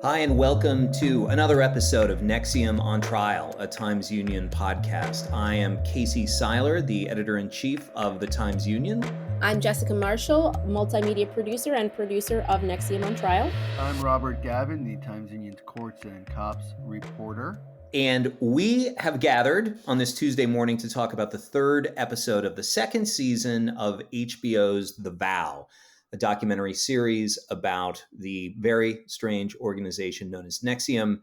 Hi, and welcome to another episode of NXIVM on Trial, a Times Union podcast. I am Casey Seiler, the editor-in-chief of the Times Union. I'm Jessica Marshall, multimedia producer and producer of NXIVM on Trial. I'm Robert Gavin, the Times Union's Courts and Cops reporter. And we have gathered on this Tuesday morning to talk about the third episode of the second season of HBO's The Vow, a documentary series about the very strange organization known as NXIVM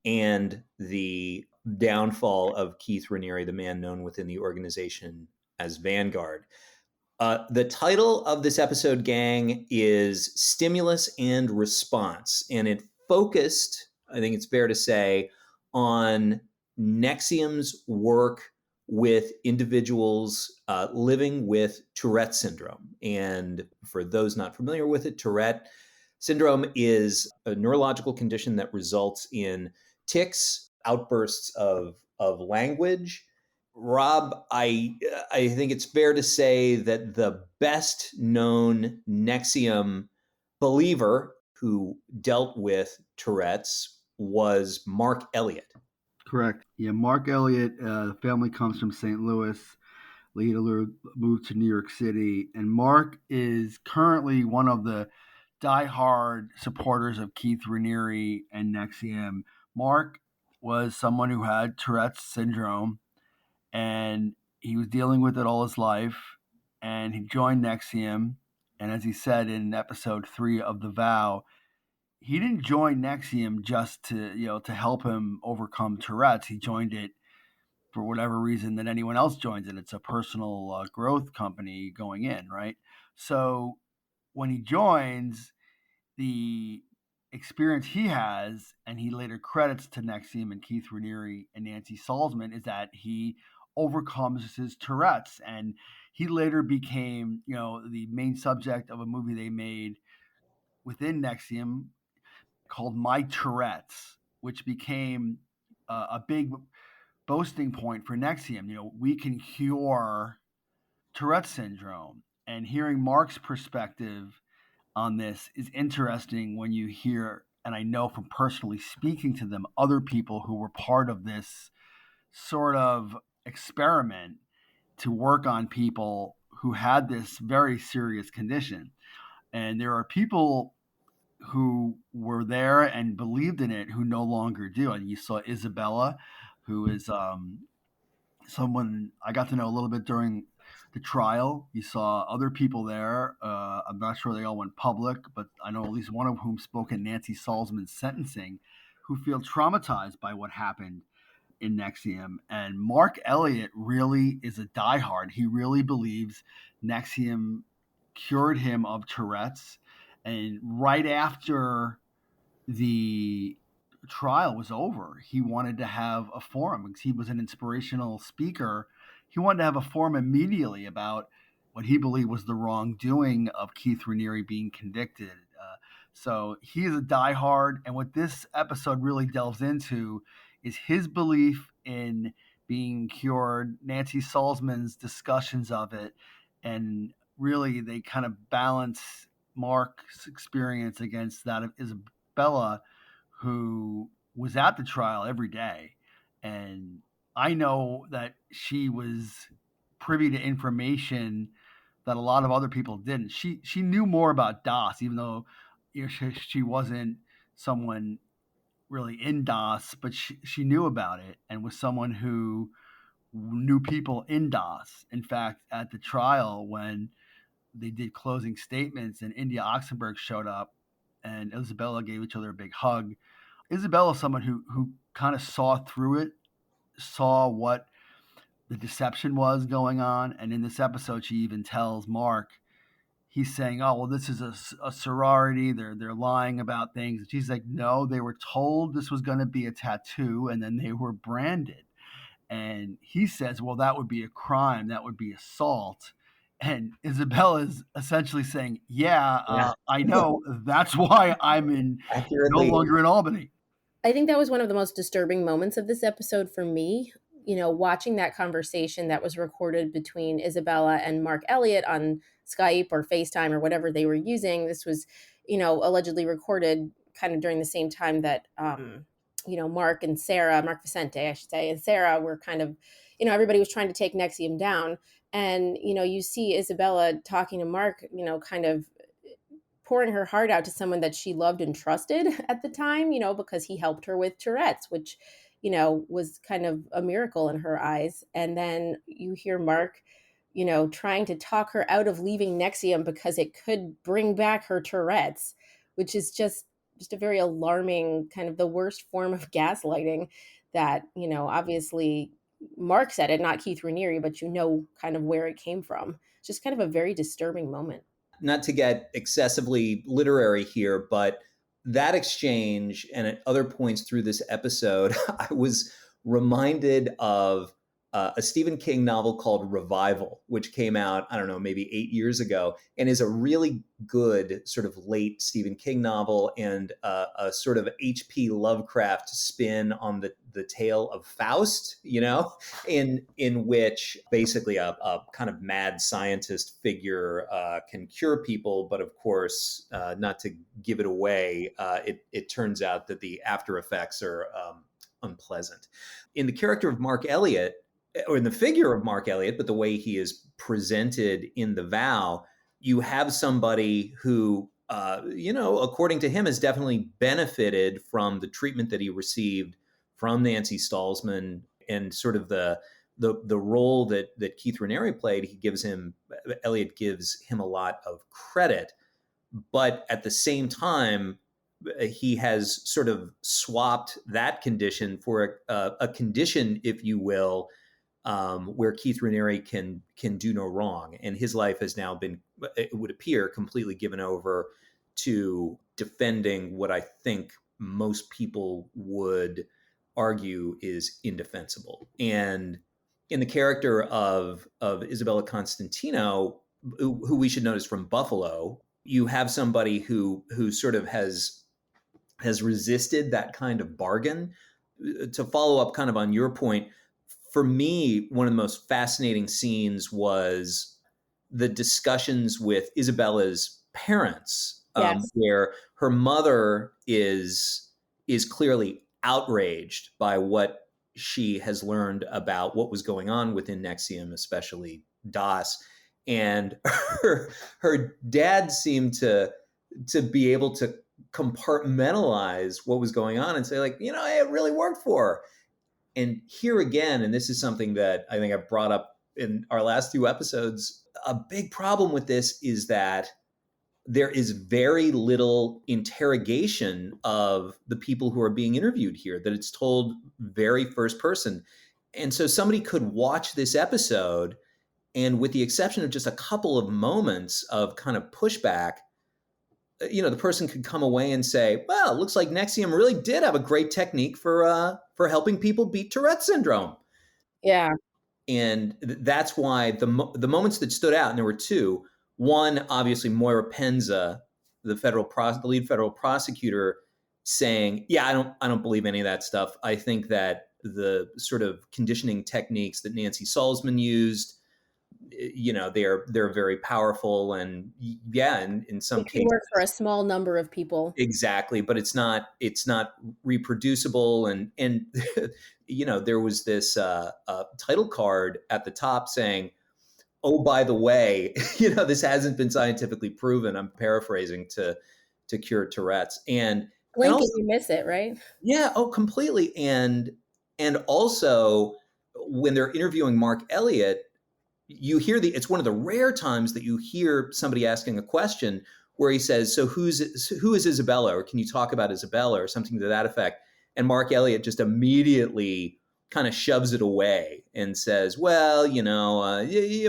and the downfall of Keith Raniere, the man known within the organization as Vanguard. The title of this episode, gang, is Stimulus and Response, and it focused, I think it's fair to say, on NXIVM's work with individuals living with Tourette Syndrome. And for those not familiar with it, Tourette Syndrome is a neurological condition that results in tics, outbursts of language. Rob, I think it's fair to say that the best known NXIVM believer who dealt with Tourette's was Mark Elliott. Correct. Yeah, Mark Elliott, the family comes from St. Louis. Later moved to New York City. And Mark is currently one of the diehard supporters of Keith Raniere and NXIVM. Mark was someone who had Tourette Syndrome, and he was dealing with it all his life. And he joined NXIVM. And as he said in episode 3 of The Vow, he didn't join NXIVM just to help him overcome Tourette's. He joined it for whatever reason that anyone else joins it. It's a personal growth company going in, right? So when he joins, the experience he has, and he later credits to NXIVM and Keith Raniere and Nancy Salzman, is that he overcomes his Tourette's, and he later became, the main subject of a movie they made within NXIVM called My Tourette's, which became a big boasting point for NXIVM. We can cure Tourette syndrome. And hearing Mark's perspective on this is interesting when you hear, and I know from personally speaking to them, other people who were part of this sort of experiment to work on people who had this very serious condition. And there are people who were there and believed in it who no longer do. And you saw Isabella, who is someone I got to know a little bit during the trial. You saw other people there. I'm not sure they all went public, but I know at least one of whom spoke at Nancy Salzman's sentencing, who feel traumatized by what happened in NXIVM. And Mark Elliott really is a diehard. He really believes NXIVM cured him of Tourette's. And right after the trial was over, he wanted to have a forum because he was an inspirational speaker. He wanted to have a forum immediately about what he believed was the wrongdoing of Keith Raniere being convicted. So he is a diehard. And what this episode really delves into is his belief in being cured, Nancy Salzman's discussions of it, and really they kind of balance Mark's experience against that of Isabella, who was at the trial every day. And I know that she was privy to information that a lot of other people didn't. She knew more about DOS, even though she wasn't someone really in DOS, but she knew about it and was someone who knew people in DOS. In fact, at the trial, when they did closing statements and India Oxenberg showed up and Isabella gave each other a big hug. Isabella is someone who kind of saw through it, saw what the deception was going on. And in this episode, she even tells Mark, he's saying, oh, well, this is a sorority. They're lying about things. And she's like, no, they were told this was going to be a tattoo and then they were branded. And he says, well, that would be a crime. That would be assault. And Isabella is essentially saying, yeah. I know. That's why I'm no longer in Albany. I think that was one of the most disturbing moments of this episode for me. Watching that conversation that was recorded between Isabella and Mark Elliott on Skype or FaceTime or whatever they were using. This was, allegedly recorded kind of during the same time that, Mark Vicente, I should say, and Sarah were kind of, everybody was trying to take NXIVM down. And, you see Isabella talking to Mark, kind of pouring her heart out to someone that she loved and trusted at the time, because he helped her with Tourette's, which, was kind of a miracle in her eyes. And then you hear Mark, trying to talk her out of leaving NXIVM because it could bring back her Tourette's, which is just a very alarming, kind of the worst form of gaslighting that, obviously Mark said it, not Keith Raniere, but kind of where it came from. It's just kind of a very disturbing moment. Not to get excessively literary here, but that exchange and at other points through this episode, I was reminded of a Stephen King novel called Revival, which came out, I don't know, maybe 8 years ago, and is a really good sort of late Stephen King novel and a sort of H.P. Lovecraft spin on the tale of Faust, in which basically a kind of mad scientist figure can cure people, but of course, not to give it away, it turns out that the after effects are unpleasant. In the character of Mark Elliott, or in the figure of Mark Elliott, but the way he is presented in The Vow, you have somebody who, according to him, has definitely benefited from the treatment that he received from Nancy Stalzman and sort of the role that Keith Raniere played. Elliott gives him a lot of credit, but at the same time, he has sort of swapped that condition for a condition, if you will, where Keith Raniere can do no wrong. And his life has now been, it would appear, completely given over to defending what I think most people would argue is indefensible. And in the character of Isabella Constantino, who we should notice from Buffalo, you have somebody who sort of has resisted that kind of bargain. To follow up kind of on your point, for me, one of the most fascinating scenes was the discussions with Isabella's parents, Yes. where her mother is clearly outraged by what she has learned about what was going on within NXIVM, especially DOS, and her dad seemed to be able to compartmentalize what was going on and say, like, it really worked for her. And here again, and this is something that I think I brought up in our last 2 episodes, a big problem with this is that there is very little interrogation of the people who are being interviewed here, that it's told very first person. And so somebody could watch this episode, and with the exception of just a couple of moments of kind of pushback, the person could come away and say, well, it looks like NXIVM really did have a great technique for helping people beat Tourette syndrome. Yeah. And that's why the moments that stood out, and there were 2, one, obviously Moira Penza, the lead federal prosecutor, saying, yeah, I don't believe any of that stuff. I think that the sort of conditioning techniques that Nancy Salzman used, they're very powerful, and yeah, in some cases work for a small number of people. Exactly, but it's not reproducible, and there was this title card at the top saying, oh, by the way, this hasn't been scientifically proven, I'm paraphrasing, to cure Tourette's. And Blink also, if you miss it, right? Yeah, completely. And also, when they're interviewing Mark Elliott, you hear it's one of the rare times that you hear somebody asking a question where he says, so who is Isabella? Or can you talk about Isabella, or something to that effect? And Mark Elliott just immediately kind of shoves it away and says, well, you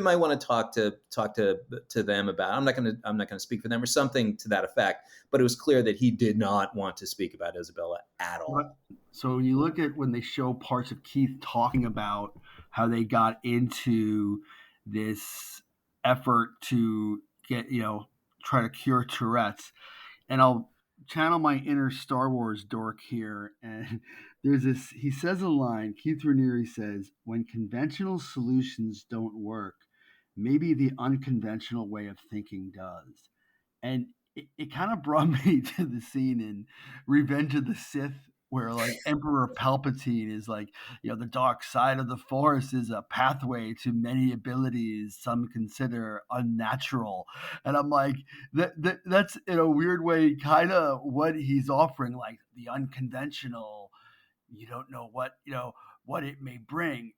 might want to talk to them about, I'm not going to speak for them, or something to that effect. But it was clear that he did not want to speak about Isabella at all. So you look at when they show parts of Keith talking about how they got into this effort to get, try to cure Tourette's. And I'll channel my inner Star Wars dork here. And there's this, he says a line, Keith Raniere says, when conventional solutions don't work, maybe the unconventional way of thinking does. And it kind of brought me to the scene in Revenge of the Sith, where like Emperor Palpatine is like, the dark side of the Force is a pathway to many abilities some consider unnatural, and I'm like, that's in a weird way kind of what he's offering, like the unconventional. You don't know what it may bring,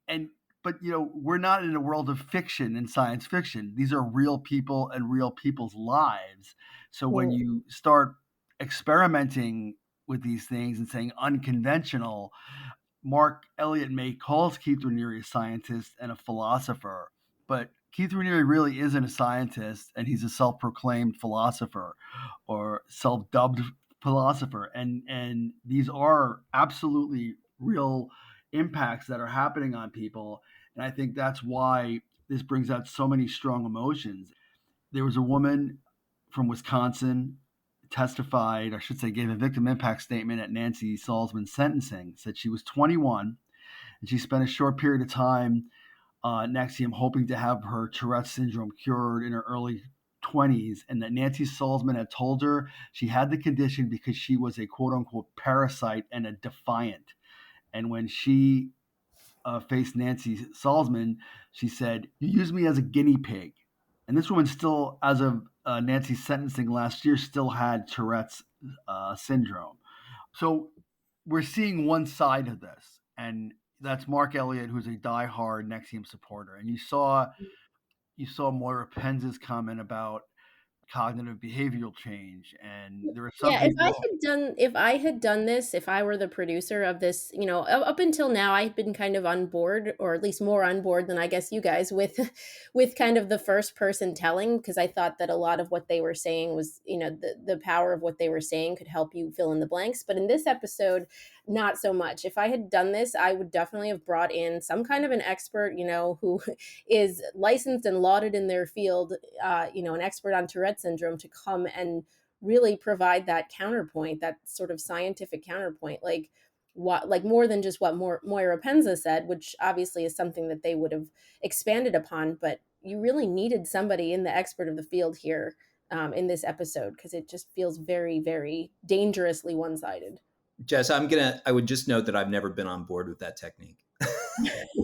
but we're not in a world of fiction and science fiction. These are real people and real people's lives. So when you start experimenting with these things and saying unconventional, Mark Elliott May calls Keith Raniere a scientist and a philosopher, but Keith Raniere really isn't a scientist, and he's a self-proclaimed philosopher or self-dubbed philosopher, and these are absolutely real impacts that are happening on people, and I think that's why this brings out so many strong emotions. There was a woman from Wisconsin testified, I should say, gave a victim impact statement at Nancy Salzman's sentencing. Said she was 21 and she spent a short period of time NXIVM hoping to have her Tourette Syndrome cured in her early 20s, and that Nancy Salzman had told her she had the condition because she was a quote unquote parasite and a defiant. And when she faced Nancy Salzman, she said, "You used me as a guinea pig." And this woman still, as of Nancy's sentencing last year, still had Tourette's syndrome. So we're seeing one side of this, and that's Mark Elliott, who's a diehard NXIVM supporter. And you saw Moira Penz's comment about cognitive behavioral change, and there are some Yeah, people. if I had done this, if I were the producer of this, up until now, I've been kind of on board, or at least more on board than I guess you guys with with kind of the first person telling, because I thought that a lot of what they were saying was, the power of what they were saying could help you fill in the blanks. But in this episode, not so much. If I had done this, I would definitely have brought in some kind of an expert, who is licensed and lauded in their field, an expert on Tourette syndrome, to come and really provide that counterpoint, that sort of scientific counterpoint, like more than just what Moira Penza said, which obviously is something that they would have expanded upon, but you really needed somebody in the expert of the field here in this episode, because it just feels very, very dangerously one-sided. Jess, I would just note that I've never been on board with that technique.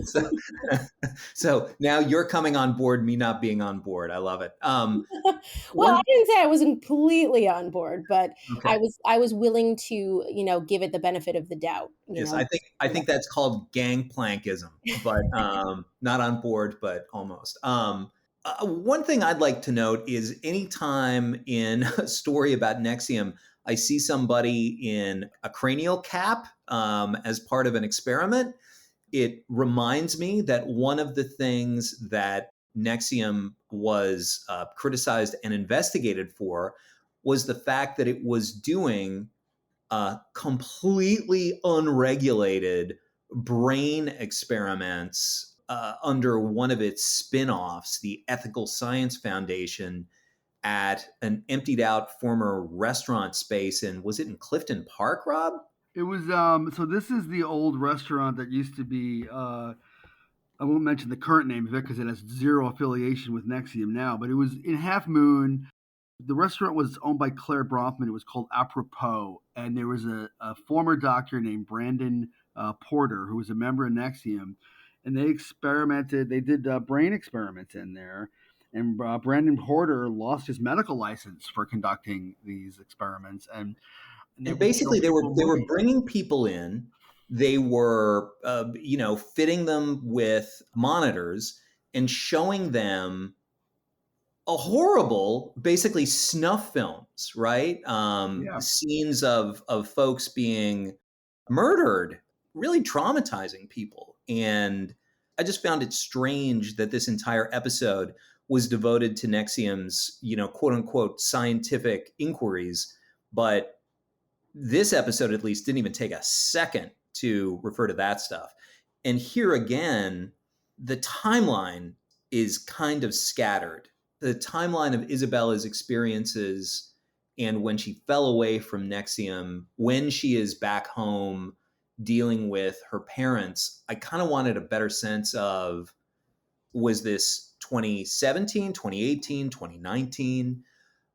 so, so now you're coming on board, me not being on board. I love it. Well, I didn't say I was completely on board, but okay. I was willing to, give it the benefit of the doubt. Yes, I think that's called gangplankism, but not on board, but almost. One thing I'd like to note is anytime in a story about NXIVM, I see somebody in a cranial cap as part of an experiment, it reminds me that one of the things that NXIVM was criticized and investigated for was the fact that it was doing completely unregulated brain experiments under one of its spin-offs, the Ethical Science Foundation, at an emptied out former restaurant space was it in Clifton Park, Rob? It was so this is the old restaurant that used to be I won't mention the current name of it because it has zero affiliation with NXIVM now, but it was in Half Moon. The restaurant was owned by Claire Bronfman. It was called Apropos, and there was a former doctor named Brandon Porter who was a member of NXIVM, and they experimented. They did brain experiments in there, and Brandon Porter lost his medical license for conducting these experiments. And basically they were bringing people in. They were fitting them with monitors and showing them a horrible, basically snuff films, right? Scenes of folks being murdered, really traumatizing people. And I just found it strange that this entire episode was devoted to NXIVM's, quote unquote, scientific inquiries. But this episode, at least, didn't even take a second to refer to that stuff. And here again, the timeline is kind of scattered. The timeline of Isabella's experiences and when she fell away from NXIVM, when she is back home dealing with her parents, I kind of wanted a better sense of, was this 2017, 2018, 2019?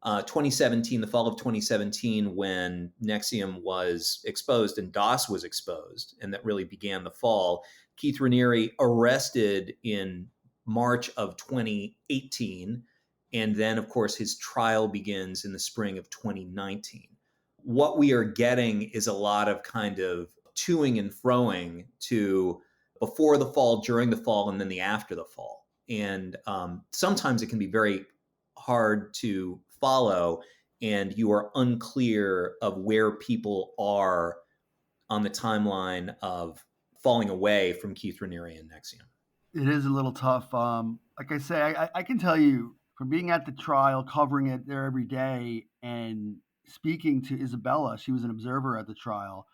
2017, the fall of 2017, when NXIVM was exposed and DOS was exposed, and that really began the fall. Keith Raniere arrested in March of 2018, and then, of course, his trial begins in the spring of 2019. What we are getting is a lot of kind of toing and froing to before the fall, during the fall, and then the after the fall. And sometimes it can be very hard to follow, and you are unclear of where people are on the timeline of falling away from Keith Raniere and NXIVM. It is a little tough. Like I say, I can tell you from being at the trial, covering it there every day, and speaking to Isabella, she was an observer at the trial.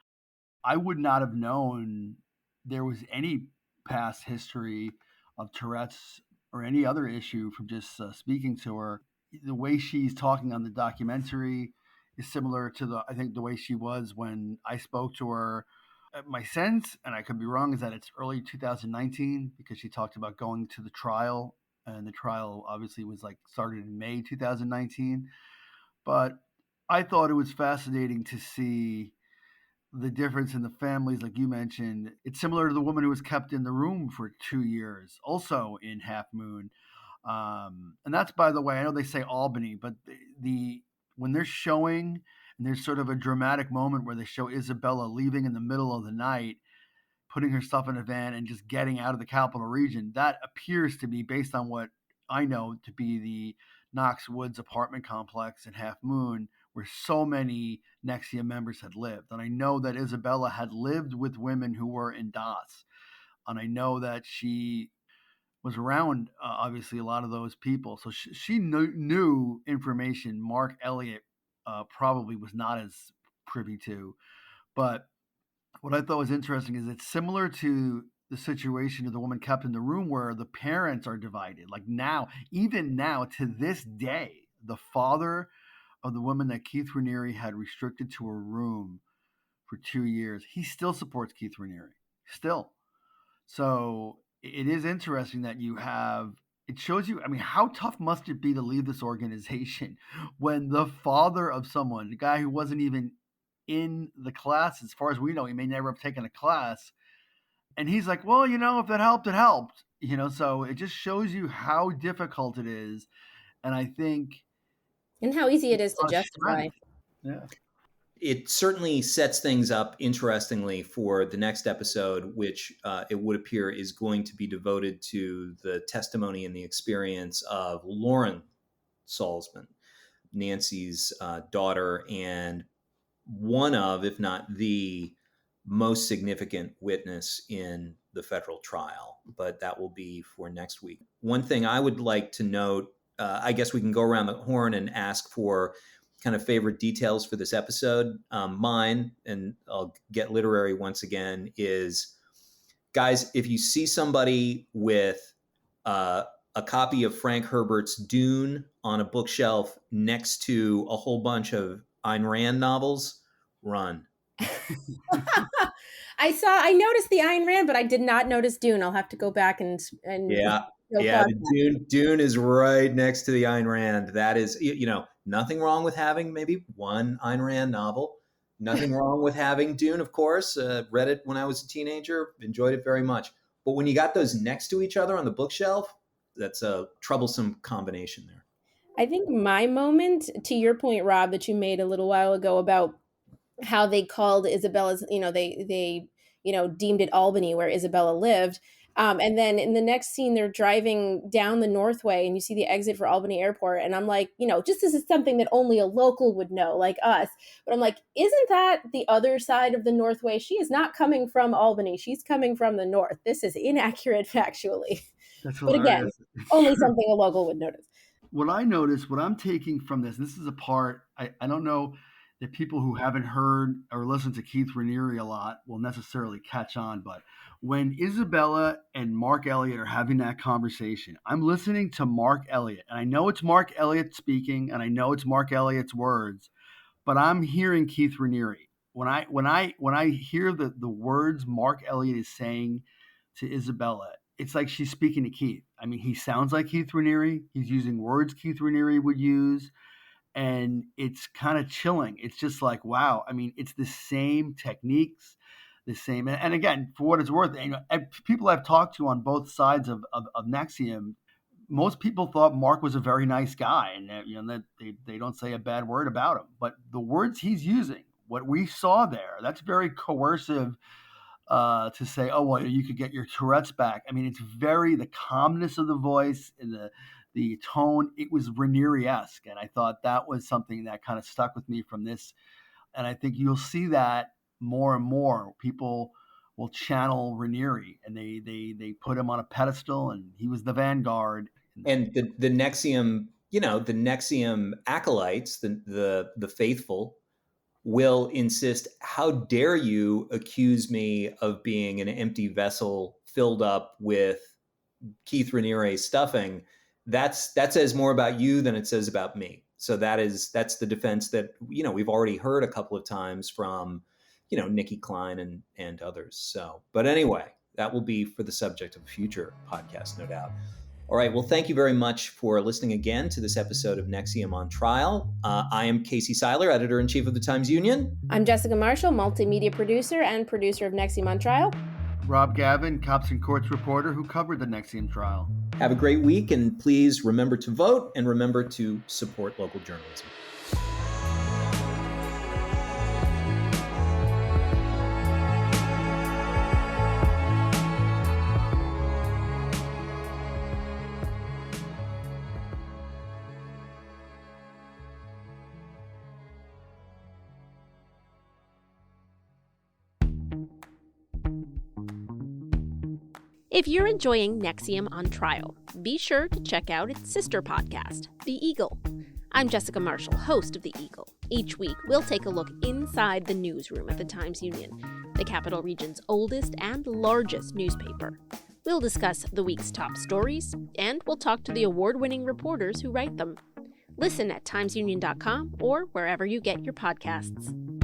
I would not have known there was any past history of Tourette's or any other issue from just speaking to her. The way she's talking on the documentary is similar to I think the way she was when I spoke to her. My sense, and I could be wrong, is that it's early 2019 because she talked about going to the trial, and the trial obviously was started in May 2019. But I thought it was fascinating to see the difference in the families, like you mentioned. It's similar to the woman who was kept in the room for 2 years, also in Half Moon. And that's, by the way, I know they say Albany, but the when they're showing, and there's sort of a dramatic moment where they show Isabella leaving in the middle of the night, putting her stuff in a van and just getting out of the capital region. That appears to be, based on what I know, to be the Knox Woods apartment complex in Half Moon, where so many NXIVM members had lived. And I know that Isabella had lived with women who were in DOS. And I know that she was around, obviously, a lot of those people. So she knew information Mark Elliott probably was not as privy to. But what I thought was interesting is it's similar to the situation of the woman kept in the room, where the parents are divided. Like now, even now, to this day, the father of the woman that Keith Raniere had restricted to a room for 2 years, he still supports Keith Raniere. Still. So it is interesting that it shows you, I mean, how tough must it be to leave this organization when the father of someone, the guy who wasn't even in the class, as far as we know, he may never have taken a class, and he's like, well, if it helped, it helped. So it just shows you how difficult it is. And I think, and how easy it is to justify. Yeah. It certainly sets things up interestingly for the next episode, which it would appear is going to be devoted to the testimony and the experience of Lauren Salzman, Nancy's daughter, and one of, if not the most significant witness in the federal trial. But that will be for next week. One thing I would like to note, I guess we can go around the horn and ask for kind of favorite details for this episode. Mine, and I'll get literary once again, is, guys, if you see somebody with a copy of Frank Herbert's Dune on a bookshelf next to a whole bunch of Ayn Rand novels, run. I noticed the Ayn Rand, but I did not notice Dune. I'll have to go back and yeah. Dune is right next to the Ayn Rand. That is, nothing wrong with having maybe one Ayn Rand novel. Nothing wrong with having Dune, of course. Read it when I was a teenager, enjoyed it very much. But when you got those next to each other on the bookshelf, that's a troublesome combination there. I think my moment, to your point, Rob, that you made a little while ago about how they called Isabella's, they deemed it Albany, where Isabella lived. And then in the next scene, they're driving down the Northway and you see the exit for Albany Airport. And I'm like, just this is something that only a local would know, like us. But I'm like, isn't that the other side of the Northway? She is not coming from Albany. She's coming from the north. This is inaccurate factually. That's but again, only something a local would notice. What I noticed, what I'm taking from this is a part, I don't know that people who haven't heard or listened to Keith Raniere a lot will necessarily catch on, but when Isabella and Mark Elliott are having that conversation, I'm listening to Mark Elliott, and I know it's Mark Elliott speaking, and I know it's Mark Elliott's words, but I'm hearing Keith Raniere. When I hear the words Mark Elliott is saying to Isabella, it's like she's speaking to Keith. I mean, he sounds like Keith Raniere. He's using words Keith Raniere would use. and it's kind of chilling. It's just like, wow. I mean, it's the same techniques, the same. And again, for what it's worth, people I've talked to on both sides of NXIVM, most people thought Mark was a very nice guy, and that they don't say a bad word about him. But the words he's using, what we saw there, that's very coercive. To say, oh, well, you could get your Tourette's back. I mean, it's the calmness of the voice and the tone. It was Raniere-esque, and I thought that was something that kind of stuck with me from this. And I think you'll see that more and more. People will channel Raniere, and they put him on a pedestal, and he was the vanguard. And the NXIVM, the NXIVM acolytes, the faithful, will insist, how dare you accuse me of being an empty vessel filled up with Keith Raniere's stuffing? That says more about you than it says about me. So that's the defense that, we've already heard a couple of times from, Nikki Klein and others. So, but anyway, that will be for the subject of a future podcast, no doubt. All right. Well, thank you very much for listening again to this episode of NXIVM on Trial. I am Casey Seiler, editor-in-chief of the Times-Union. I'm Jessica Marshall, multimedia producer and producer of NXIVM on Trial. Rob Gavin, Cops and Courts reporter who covered the NXIVM trial. Have a great week, and please remember to vote and remember to support local journalism. If you're enjoying NXIVM on Trial, be sure to check out its sister podcast, The Eagle. I'm Jessica Marshall, host of The Eagle. Each week, we'll take a look inside the newsroom at the Times-Union, the Capital Region's oldest and largest newspaper. We'll discuss the week's top stories, and we'll talk to the award-winning reporters who write them. Listen at timesunion.com or wherever you get your podcasts.